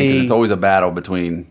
funny because it's always a battle between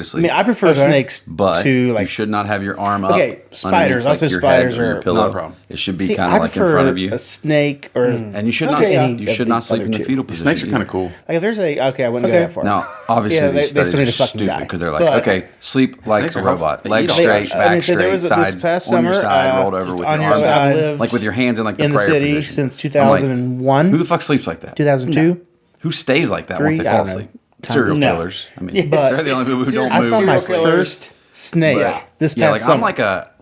to sleep. I mean, I prefer snakes but to like. you should not have your arm up. Okay, spiders. underneath, Also, your spiders head or are your pillow. not a problem. It should be See, kind I of like in prefer front of you. a snake or And you should not. Okay, You yeah, should the not sleep other in the two. fetal position. Snakes are kind of cool. Like if there's okay, I wouldn't go that far. Now, obviously, Yeah, these they studies still are need to fucking stupid die. because they're like, But- okay, sleep like Snakes a are robot, they legs eat all straight, that. back so straight, there was sides this past on your summer, side, rolled over with on your your arms side, up, lived like with your hands in like the in the prayer city position. since I'm like, 2001, who the fuck sleeps like that? 2002. Who stays like that once they Three? I fall don't know. asleep? Serial No. killers. I mean, Yes. they're the only people who don't I move. saw my Serial first snake this Yeah, past like summer. I'm like a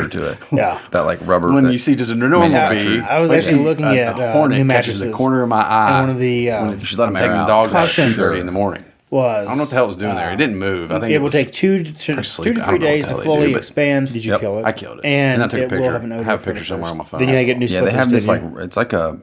weird. to it. Yeah. That like rubber. When that you see just a normal manufactured. bee. I was actually looking at a hornet new catches mattresses. the corner of my eye. And one of the when You should let I'm them taking air the out. dogs out at Cautions 2:30 in the morning. was I don't know what the hell it was doing there. It didn't move. I think it will was, take 2 to sleep. 3 I don't know days what the to hell they fully do, but- expand. Did you Yep. kill it? I killed it. And I took a it will picture. have an odor I have a for the picture somewhere on my first. phone. Then you get new Yeah, slippers. they have this didn't like you? it's like a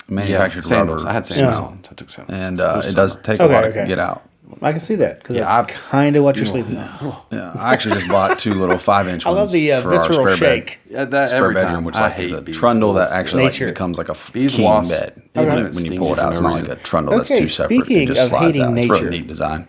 manufactured sandals. rubber. I had sandals Yeah. on. So I took sandals. And It was it does summer. take a Okay, while okay. to get out. I can see that because Yeah, that's kind of what you're sleeping on. Yeah, I actually just bought 2 little 5-inch I ones love the for our visceral spare shake. Yeah, that spare every bedroom, time. which I like hate is a bees. trundle that actually Nature. like becomes like a Bees, king wasps. bed Okay. when you pull it out. It's not like a trundle that's Okay, too separate. speaking It just of slides hating out. It's nature. really neat design.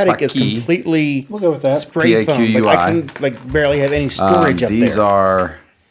Techy is completely we'll go with that. spray foam. Like, I can barely have any storage up there. These are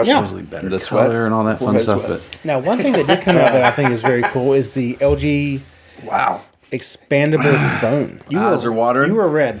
got Yeah. Supposedly better the color sweats. and all that fun Forehead stuff. sweats. But Now, one thing that did come out that I think is very cool is the LG wow, expandable phone. Eyes are watering. You were red.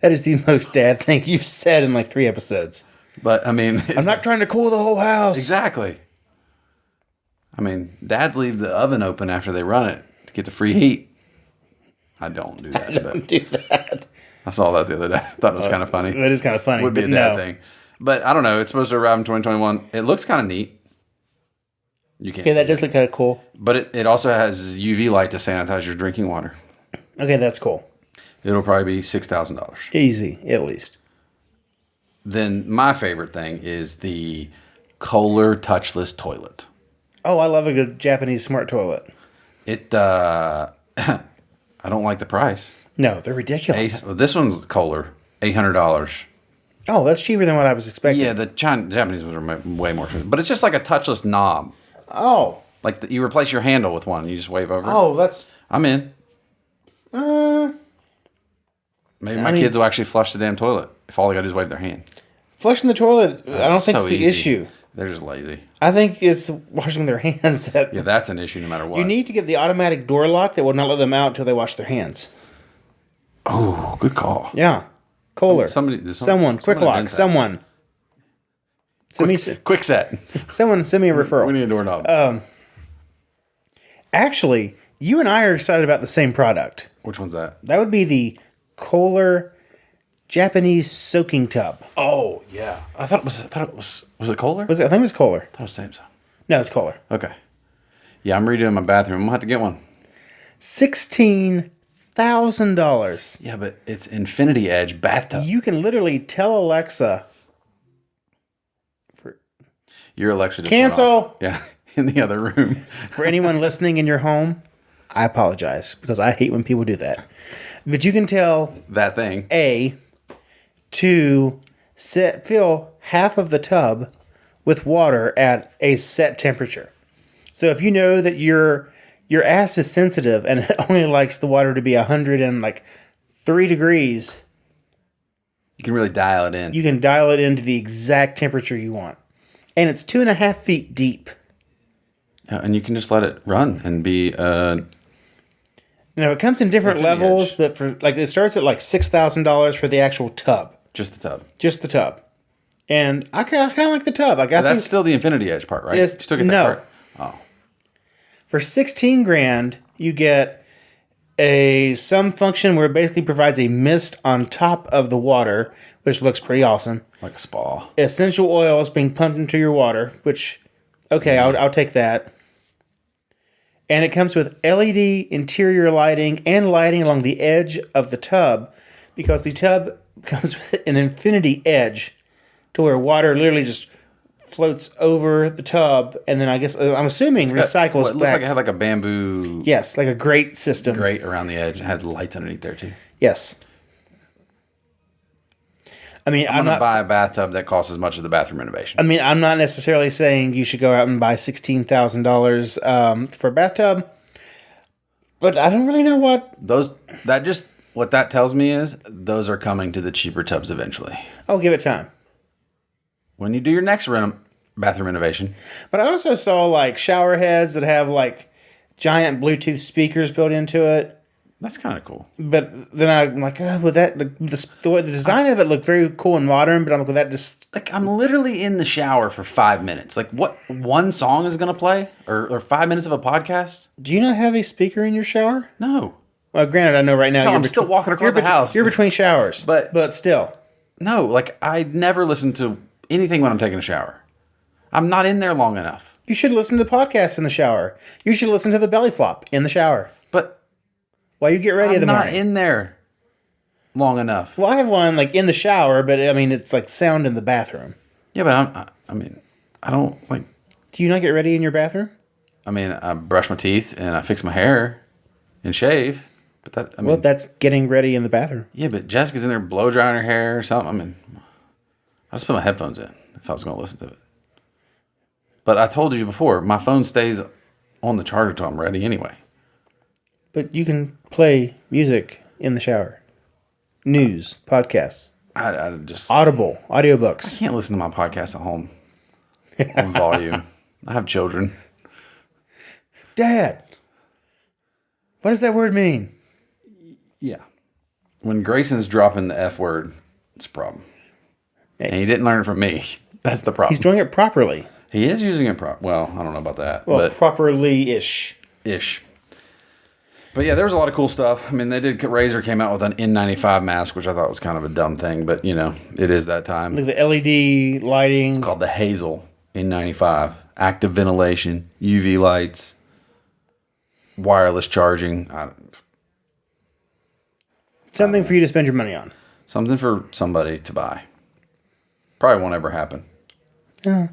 That is the most dad thing you've said in like 3 episodes. But I mean, I'm not trying to cool the whole house. exactly. I mean, dads leave the oven open after they run it to get the free heat. I don't do that. Don't do that. I saw that the other day. I thought it was kind of funny. That is kind of funny. Would be a but dad no. thing. But I don't know. It's supposed to arrive in 2021. It looks kind of neat. You can't. Okay, that see does look kind of cool. But it also has UV light to sanitize your drinking water. Okay, that's cool. It'll probably be $6,000. Easy, at least. Then my favorite thing is the Kohler touchless toilet. Oh, I love a good Japanese smart toilet. It I don't like the price. No, they're ridiculous. This one's Kohler, $800. Oh, that's cheaper than what I was expecting. Yeah, the Japanese ones are way more expensive. But it's just like a touchless knob. Oh. Like you replace your handle with one. You just wave over it. Oh, that's... I'm in. Maybe my kids will actually flush the damn toilet if all they got to do is wave their hand. Flushing the toilet, I don't think so it's the easy. issue. They're just lazy. I think it's washing their hands that... Yeah, that's an issue no matter what. You need to get the automatic door lock that will not let them out until they wash their hands. Oh, good call. Yeah. Kohler. Someone Quick lock. Someone. Quick set. Someone send me a referral. We need a doorknob. Actually, you and I are excited about the same product. Which one's that? That would be the Kohler Japanese soaking tub. Oh, yeah. I thought it was. Was it Kohler? I think it was Kohler. I thought it was Samsung. No, it's Kohler. Okay. Yeah, I'm redoing my bathroom. I'm gonna have to get one. $16,000. Yeah, but it's Infinity Edge bathtub. You can literally tell Alexa, Your Alexa just went cancel. off. Yeah, in the other room. For anyone listening in your home, I apologize because I hate when people do that. But you can tell That thing. A to fill half of the tub with water at a set temperature. So if you know that your ass is sensitive and it only likes the water to be 103 degrees, You can really dial it in. you can dial it into the exact temperature you want. And it's 2.5 feet deep. Yeah, and you can just let it run and be. Now it comes in different Infinity levels, Edge. but it starts at like $6,000 for the actual tub, Just the tub. just the tub. And I kind of like the tub. That's still the Infinity Edge part, right? Yes, You still get that no. part? Oh. For $16,000, you get some function where it basically provides a mist on top of the water, which looks pretty awesome. Like a spa. Essential oils being pumped into your water, which, okay, I'll take that. And it comes with LED interior lighting and lighting along the edge of the tub, because the tub comes with an infinity edge to where water literally just floats over the tub, and then I'm assuming recycles It looked back. like it had like a bamboo Yes, like a grate system. grate around the edge. It had lights underneath there too. Yes. I mean, I'm gonna buy a bathtub that costs as much as the bathroom renovation. I'm not necessarily saying you should go out and buy $16,000 for a bathtub, but I don't really know what. What that tells me is those are coming to the cheaper tubs eventually. I'll give it time. When you do your next bathroom renovation. But I also saw like shower heads that have like giant Bluetooth speakers built into it. That's kind of cool. But then I'm like, would that the design of it looked very cool and modern? But I'm like, would that just Like, I'm literally in the shower for 5 minutes. Like, what one song is going to play? Or 5 minutes of a podcast? do you not have a speaker in your shower? No. Well, granted, I know right now I'm still walking across the house. You're between showers, but still. No, like, I never listen to anything when I'm taking a shower. I'm not in there long enough. You should listen to the podcast in the shower. You should listen to the belly flop in the shower But while you get ready in I'm the not morning. in there long enough. Well, I have one like in the shower, but I mean, it's like sound in the bathroom. Yeah, but I don't, like, Do you not get ready in your bathroom? I brush my teeth and I fix my hair and shave. But Well, that's getting ready in the bathroom. yeah, but Jessica's in there blow drying her hair or something. I just put my headphones in if I was going to listen to it. But I told you before, my phone stays on the charger till I'm ready anyway. But you can play music in the shower. News, podcasts, I just Audible, audiobooks. can't listen to my podcast at home on volume. I have children. Dad, what does that word mean? Yeah. When Grayson's dropping the F word, it's a problem. And he didn't learn it from me. That's the problem. He's doing it properly. He is using it well, I don't know about that. Well, but properly-ish. ish. But yeah, there was a lot of cool stuff. I mean, Razer came out with an N95 mask, which I thought was kind of a dumb thing, but it is that time. Look at the LED lighting. It's called the Hazel N95. active ventilation, UV lights, wireless charging. Something for you to spend your money on. Something for somebody to buy. Probably won't ever happen. Yeah.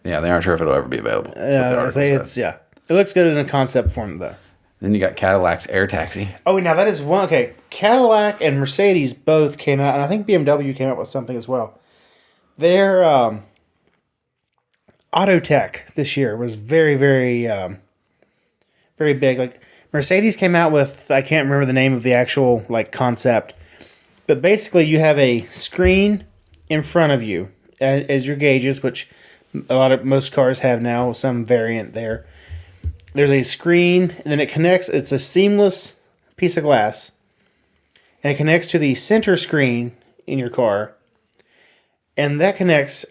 Yeah, they aren't sure if it'll ever be available. I say it's It looks good in a concept form though. Then you got Cadillac's Air Taxi. Oh, now that is one. Okay, Cadillac and Mercedes both came out, and I think BMW came out with something as well. Their auto tech this year was very, very, very big. Like Mercedes came out with, I can't remember the name of the actual like concept, but basically you have a screen in front of you as your gauges, which most cars have now, some variant there. There's a screen, and then it connects. It's a seamless piece of glass, and it connects to the center screen in your car, and that connects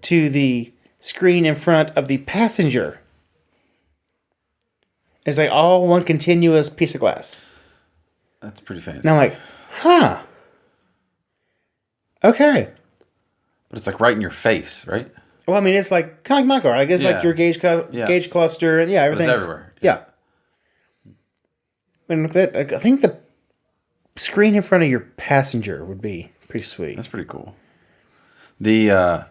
to the screen in front of the passenger. It's like all one continuous piece of glass. That's pretty fancy. And I'm like, huh. Okay. But it's like right in your face, right? Well, I mean, it's like kind of like my car. I guess like your gauge gauge cluster, and everything's everywhere. Yeah. And I think the screen in front of your passenger would be pretty sweet. That's pretty cool. The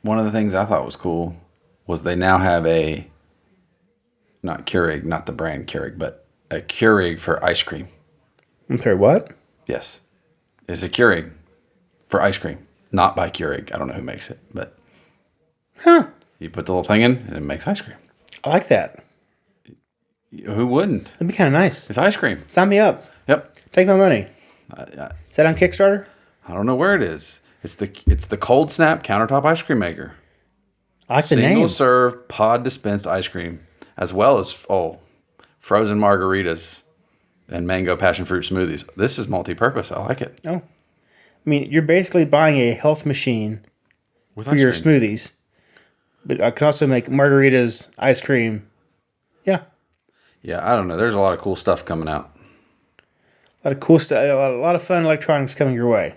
one of the things I thought was cool was they now have not Keurig, not the brand Keurig, but a Keurig for ice cream. I'm sorry, what? Yes. It's a Keurig for ice cream. Not by Keurig. I don't know who makes it, but you put the little thing in and it makes ice cream. I like that. Who wouldn't? That'd be kind of nice. It's ice cream. Sign me up. Yep. Take my money. Is that on Kickstarter? I don't know where it is. It's the Cold Snap countertop ice cream maker. I like the name. Single serve pod dispensed ice cream, as well as frozen margaritas and mango passion fruit smoothies. This is multi-purpose. I like it. Oh. I mean, you're basically buying a health machine With for ice your cream. smoothies. But I can also make margaritas, ice cream. Yeah. Yeah, I don't know. There's a lot of cool stuff coming out. A lot of cool stuff. A lot of fun electronics coming your way.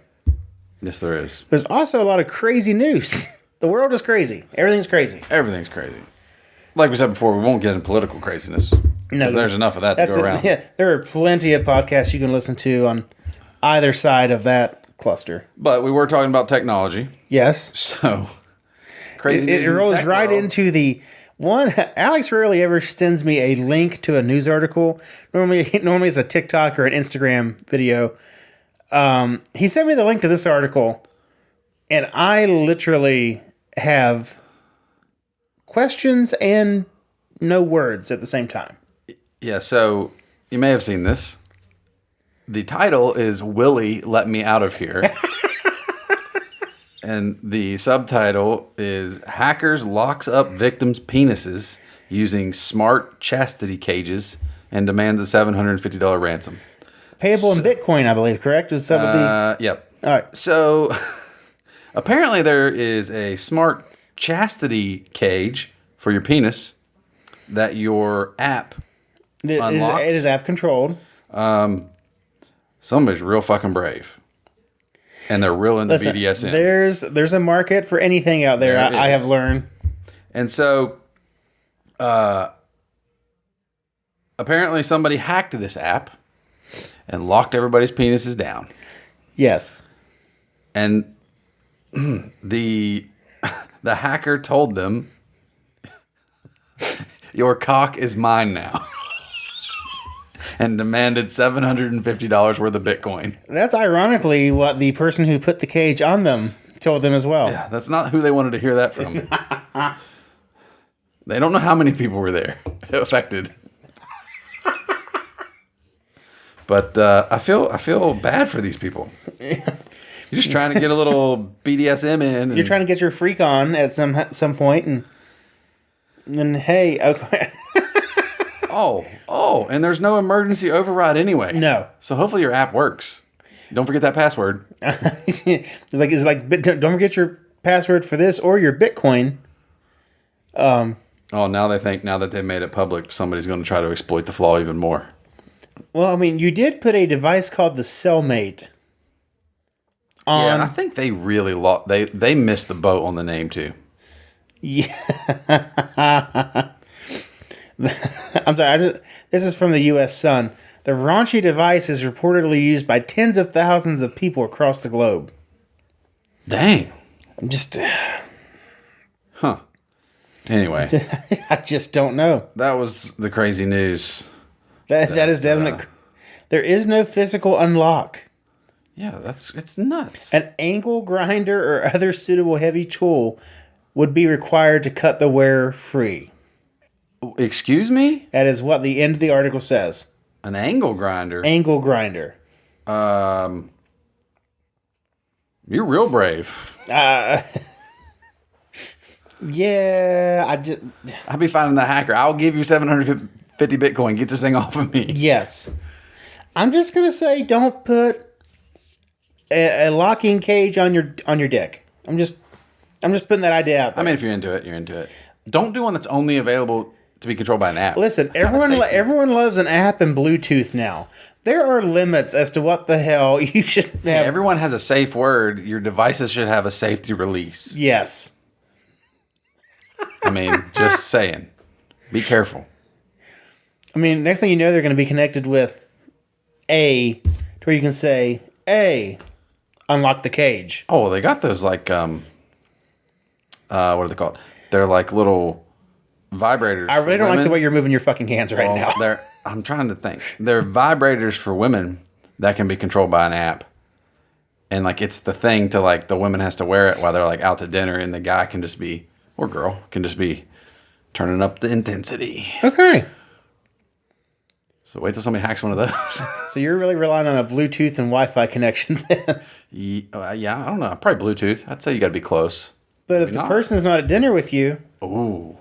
Yes, there is. There's also a lot of crazy news. The world is crazy. Everything's crazy. Everything's crazy. Like we said before, we won't get into political craziness. No, There's enough of that to go around. Yeah, there are plenty of podcasts you can listen to on either side of that cluster. But we were talking about technology. Yes. So, crazy news It in the rolls tech right world. into the one. Alex rarely ever sends me a link to a news article. Normally it's a TikTok or an Instagram video. He sent me the link to this article, and I literally have questions and no words at the same time. Yeah, so you may have seen this. The title is Willy, Let Me Out of Here. And the subtitle is Hackers Locks Up Victims' Penises Using Smart Chastity Cages and Demands a $750 ransom. Payable in Bitcoin, I believe, correct? Is that what the... Yep. All right. So apparently there is a smart chastity cage for your penis that your app unlocks. It is app controlled. Somebody's real fucking brave. And they're real into Listen, BDSM. there's a market for anything out there, There I is. have learned. And so apparently somebody hacked this app and locked everybody's penises down. Yes. And the hacker told them, your cock is mine now. And demanded $750 worth of Bitcoin. That's ironically what the person who put the cage on them told them as well. Yeah, that's not who they wanted to hear that from. They don't know how many people were there affected. But I feel bad for these people. You're just trying to get a little BDSM in. You're trying to get your freak on at some point, and then hey, okay. Oh, and there's no emergency override anyway. No. So hopefully your app works. Don't forget that password. it's like don't forget your password for this or your Bitcoin. Oh, now they think now that they've made it public, somebody's going to try to exploit the flaw even more. Well, I mean, you did put a device called the Cellmate Yeah, I think they really lost. They missed the boat on the name too. Yeah. I'm sorry. This is from the U.S. Sun. The raunchy device is reportedly used by tens of thousands of people across the globe. Dang. I'm just... Huh. Anyway. I just don't know. That was the crazy news. That is definitely... There is no physical unlock. Yeah, it's nuts. An angle grinder or other suitable heavy tool would be required to cut the wearer free. Excuse me? That is what the end of the article says. An angle grinder? Angle grinder. You're real brave. Yeah, I'll be finding the hacker. I'll give you 750 Bitcoin. Get this thing off of me. Yes. I'm just gonna say, don't put a locking cage on your dick. I'm just putting that idea out there. I mean, if you're into it, you're into it. Don't do one that's only available to be controlled by an app. Listen, everyone loves an app and Bluetooth now. There are limits as to what the hell you should have. Yeah, everyone has a safe word. Your devices should have a safety release. Yes. I mean, just saying. Be careful. I mean, next thing you know, they're going to be connected with to where you can say, unlock the cage. Oh, they got those like, what are they called? They're like little vibrators. I really don't like the way you're moving your fucking hands right now. I'm trying to think. They're vibrators for women that can be controlled by an app. And like, it's the thing to like, the woman has to wear it while they're like out to dinner, and the guy can just be, or girl, can just be turning up the intensity. Okay. So wait till somebody hacks one of those. So you're really relying on a Bluetooth and Wi-Fi connection then? Yeah, I don't know. Probably Bluetooth. I'd say you got to be close. But if the person's not at dinner with you... Ooh.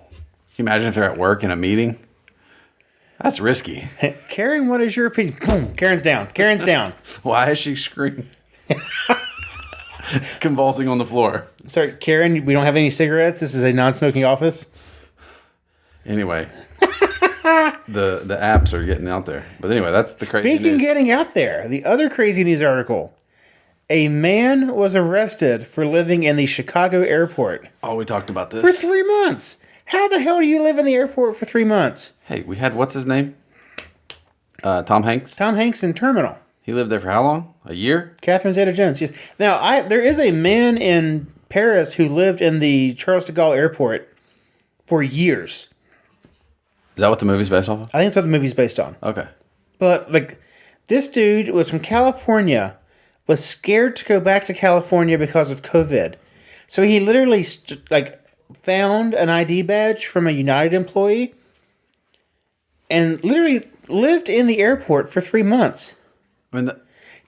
Can you imagine if they're at work in a meeting? That's risky. Karen, what is your opinion? Boom. Karen's down. Karen's down. Why is she screaming? Convulsing on the floor. Sorry, Karen, we don't have any cigarettes. This is a non-smoking office. Anyway. The apps are getting out there. But anyway, that's the crazy news. Speaking of getting out there, the other crazy news article. A man was arrested for living in the Chicago airport. Oh, we talked about this. For 3 months. How the hell do you live in the airport for 3 months? Hey, we had, what's his name? Tom Hanks? Tom Hanks in Terminal. He lived there for how long? A year? Catherine Zeta-Jones. Yes. Now, there is a man in Paris who lived in the Charles de Gaulle airport for years. Is that what the movie's based off of? I think that's what the movie's based on. Okay. But, like, this dude was from California, was scared to go back to California because of COVID. So he literally, found an ID badge from a United employee and literally lived in the airport for 3 months. I mean,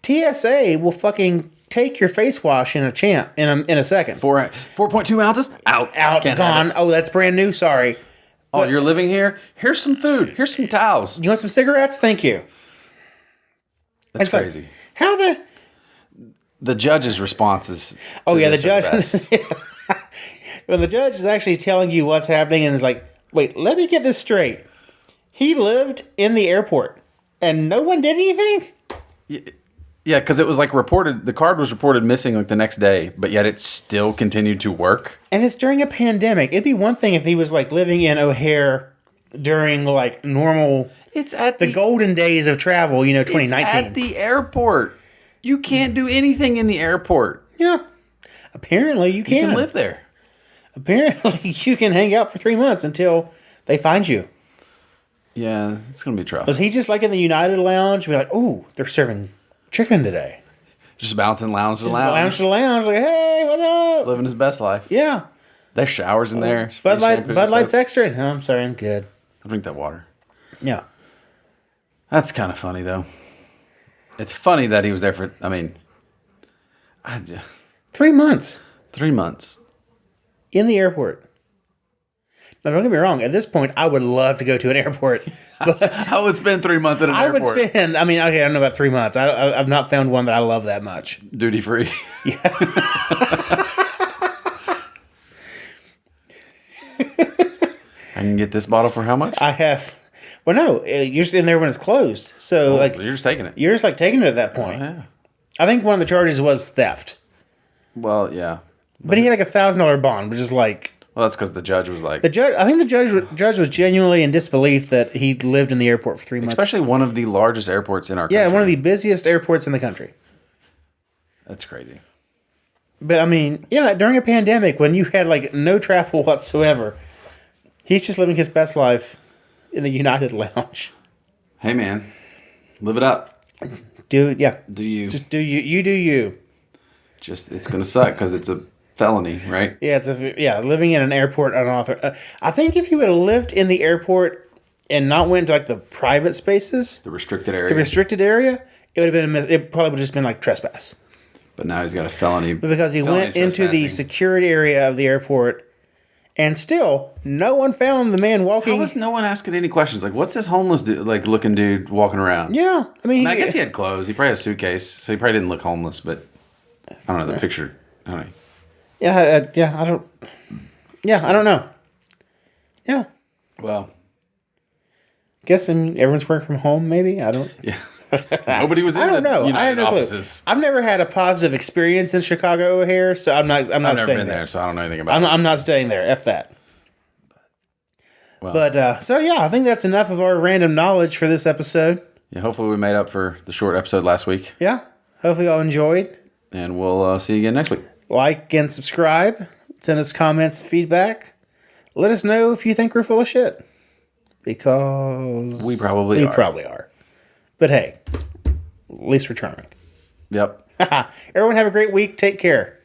TSA will fucking take your face wash in a second. 4.2 ounces? Out. Can't Gone. Oh, that's brand new. Sorry. Oh, you're living here? Here's some food. Here's some towels. You want some cigarettes? Thank you. That's crazy. How the judge's response is... Oh, yeah, the judge... When the judge is actually telling you what's happening and is like, wait, let me get this straight. He lived in the airport and no one did anything? Yeah, because it was like reported, the card was reported missing like the next day, but yet it still continued to work. And it's during a pandemic. It'd be one thing if he was like living in O'Hare during like normal... It's at the golden days of travel, 2019. It's at the airport. You can't do anything in the airport. Yeah. Apparently you can. You can live there. Apparently you can hang out for 3 months until they find you. Yeah, it's going to be tough. Was he just like in the United Lounge? Be like, ooh, they're serving chicken today. Just bouncing lounge to just lounge. Lounge to lounge. Like, hey, what's up? Living his best life. Yeah. There's showers in there. Bud Light's extra. No, I'm sorry, I'm good. I'll drink that water. Yeah. That's kind of funny, though. It's funny that he was there for, 3 months. 3 months. In the airport. Now, don't get me wrong. At this point, I would love to go to an airport. But I would spend 3 months in an airport. I would spend, okay, I don't know about 3 months. I've not found one that I love that much. Duty free. Yeah. I can get this bottle for how much? I have. Well, no, you're just in there when it's closed. So, you're just taking it. You're just taking it at that point. Oh, yeah. I think one of the charges was theft. Well, yeah. But he had like $1,000 bond, which is like Well, that's because the judge was like, the judge. I think the judge was genuinely in disbelief that he lived in the airport for 3 months. especially one of the largest airports in our country. Yeah, one of the busiest airports in the country. That's crazy. But I mean, yeah, during a pandemic when you had like no travel whatsoever, he's just living his best life in the United Lounge. Hey, man, live it up. Do you? Just Do you? You do you. it's gonna suck because it's a felony, right? Yeah, living in an airport unauthorized. I think if you would have lived in the airport and not went to like the private spaces, The restricted area. the restricted area, it would have been. It probably would have just been like trespass. But now he's got a felony. But because he felony went into the trespassing. security area of the airport, and still no one found the man walking. How was no one asking any questions? Like, what's this homeless dude, looking dude walking around? Yeah, I mean, I guess he had clothes. He probably had a suitcase, so he probably didn't look homeless. But I don't know the picture. I don't know. I don't know. Yeah, Well, guess everyone's working from home. Maybe I don't. yeah. Nobody was in I don't the know. I have United no clue. offices. I've never had a positive experience in Chicago O'Hare, so I'm not. I'm not I've never staying been there. there, so I don't know anything about it. I'm not staying there. F that. Well, But so yeah, I think that's enough of our random knowledge for this episode. yeah, hopefully we made up for the short episode last week, Yeah, hopefully y'all enjoyed. and we'll see you again next week. Like and subscribe. Send us comments, feedback. Let us know if you think we're full of shit. Because We probably are. probably are. But hey, at least we're charming. Yep. Everyone have a great week. Take care.